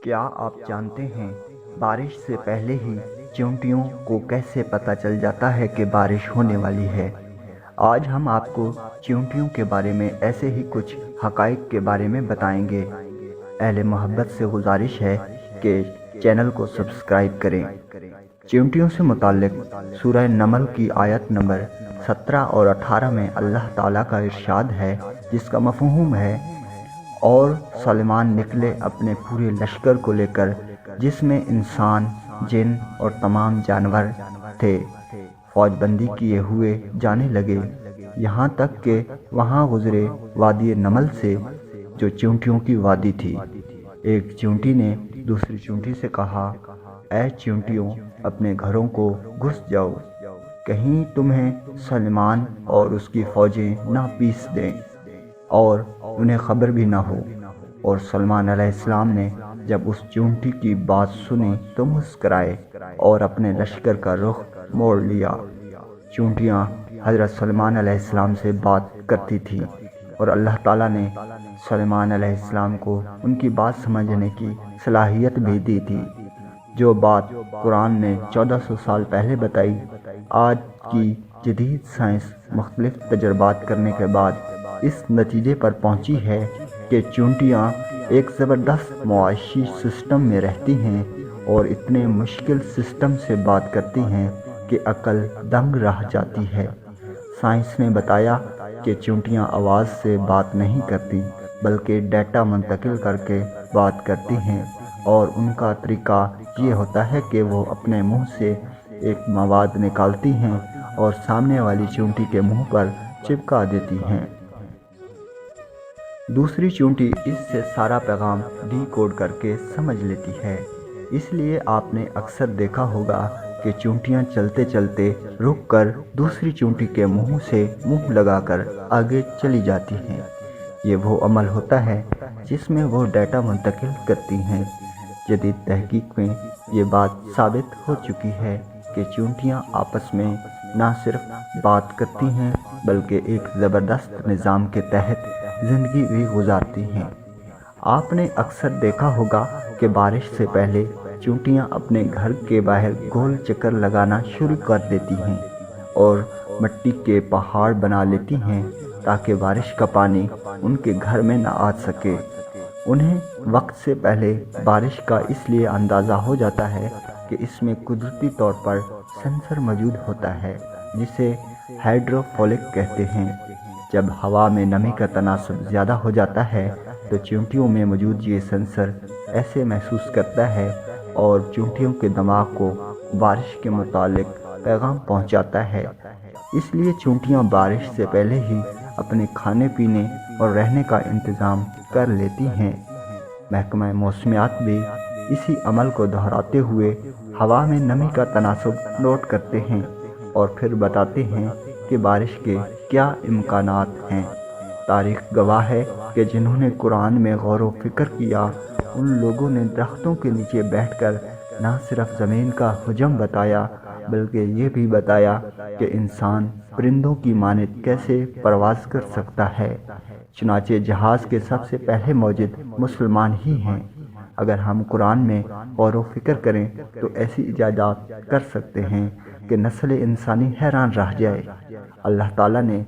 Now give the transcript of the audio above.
کیا آپ جانتے ہیں بارش سے پہلے ہی چیونٹیوں کو کیسے پتہ چل جاتا ہے کہ بارش ہونے والی ہے؟ آج ہم آپ کو چیونٹیوں کے بارے میں ایسے ہی کچھ حقائق کے بارے میں بتائیں گے۔ اہل محبت سے گزارش ہے کہ چینل کو سبسکرائب کریں۔ چیونٹیوں سے متعلق سورہ نمل کی آیت نمبر 17 اور 18 میں اللہ تعالیٰ کا ارشاد ہے، جس کا مفہوم ہے: اور سلیمان نکلے اپنے پورے لشکر کو لے کر، جس میں انسان، جن اور تمام جانور تھے۔ فوج بندی کیے ہوئے جانے لگے، یہاں تک کہ وہاں گزرے وادی نمل سے، جو چیونٹیوں کی وادی تھی۔ ایک چیونٹی نے دوسری چیونٹی سے کہا: اے چیونٹیوں، اپنے گھروں کو گھس جاؤ، کہیں تمہیں سلیمان اور اس کی فوجیں نہ پیس دیں اور انہیں خبر بھی نہ ہو۔ اور سلیمان علیہ السلام نے جب اس چیونٹی کی بات سنی تو مسکرائے اور اپنے لشکر کا رخ موڑ لیا۔ چیونٹیاں حضرت سلیمان علیہ السلام سے بات کرتی تھیں، اور اللہ تعالیٰ نے سلیمان علیہ السلام کو ان کی بات سمجھنے کی صلاحیت بھی دی تھی۔ جو بات قرآن نے 1400 سال پہلے بتائی، آج کی جدید سائنس مختلف تجربات کرنے کے بعد اس نتیجے پر پہنچی ہے کہ چیونٹیاں ایک زبردست معاشی سسٹم میں رہتی ہیں اور اتنے مشکل سسٹم سے بات کرتی ہیں کہ عقل دنگ رہ جاتی ہے۔ سائنس نے بتایا کہ چیونٹیاں آواز سے بات نہیں کرتی، بلکہ ڈیٹا منتقل کر کے بات کرتی ہیں، اور ان کا طریقہ یہ ہوتا ہے کہ وہ اپنے منہ سے ایک مواد نکالتی ہیں اور سامنے والی چیونٹی کے منہ پر چپکا دیتی ہیں۔ دوسری چیونٹی اس سے سارا پیغام ڈی کوڈ کر کے سمجھ لیتی ہے۔ اس لیے آپ نے اکثر دیکھا ہوگا کہ چیونٹیاں چلتے چلتے رک کر دوسری چیونٹی کے منہ سے منہ لگا کر آگے چلی جاتی ہیں۔ یہ وہ عمل ہوتا ہے جس میں وہ ڈیٹا منتقل کرتی ہیں۔ جدید تحقیق میں یہ بات ثابت ہو چکی ہے کہ چیونٹیاں آپس میں نہ صرف بات کرتی ہیں، بلکہ ایک زبردست نظام کے تحت زندگی بھی گزارتی ہیں۔ آپ نے اکثر دیکھا ہوگا کہ بارش سے پہلے چیونٹیاں اپنے گھر کے باہر گول چکر لگانا شروع کر دیتی ہیں اور مٹی کے پہاڑ بنا لیتی ہیں تاکہ بارش کا پانی ان کے گھر میں نہ آ سکے۔ انہیں وقت سے پہلے بارش کا اس لیے اندازہ ہو جاتا ہے کہ اس میں قدرتی طور پر سینسر موجود ہوتا ہے، جسے ہائیڈروفولک کہتے ہیں۔ جب ہوا میں نمی کا تناسب زیادہ ہو جاتا ہے تو چیونٹیوں میں موجود یہ سینسر ایسے محسوس کرتا ہے اور چیونٹیوں کے دماغ کو بارش کے متعلق پیغام پہنچاتا ہے۔ اس لیے چیونٹیاں بارش سے پہلے ہی اپنے کھانے پینے اور رہنے کا انتظام کر لیتی ہیں۔ محکمہ موسمیات بھی اسی عمل کو دہراتے ہوئے ہوا میں نمی کا تناسب نوٹ کرتے ہیں اور پھر بتاتے ہیں کہ بارش کے کیا امکانات ہیں۔ تاریخ گواہ ہے کہ جنہوں نے قرآن میں غور و فکر کیا، ان لوگوں نے درختوں کے نیچے بیٹھ کر نہ صرف زمین کا حجم بتایا، بلکہ یہ بھی بتایا کہ انسان پرندوں کی مانند کیسے پرواز کر سکتا ہے۔ چنانچہ جہاز کے سب سے پہلے موجد مسلمان ہی ہیں۔ اگر ہم قرآن میں غور و فکر کریں تو ایسی ایجادات کر سکتے ہیں کہ نسل انسانی حیران رہ جائے۔ اللہ تعالیٰ نے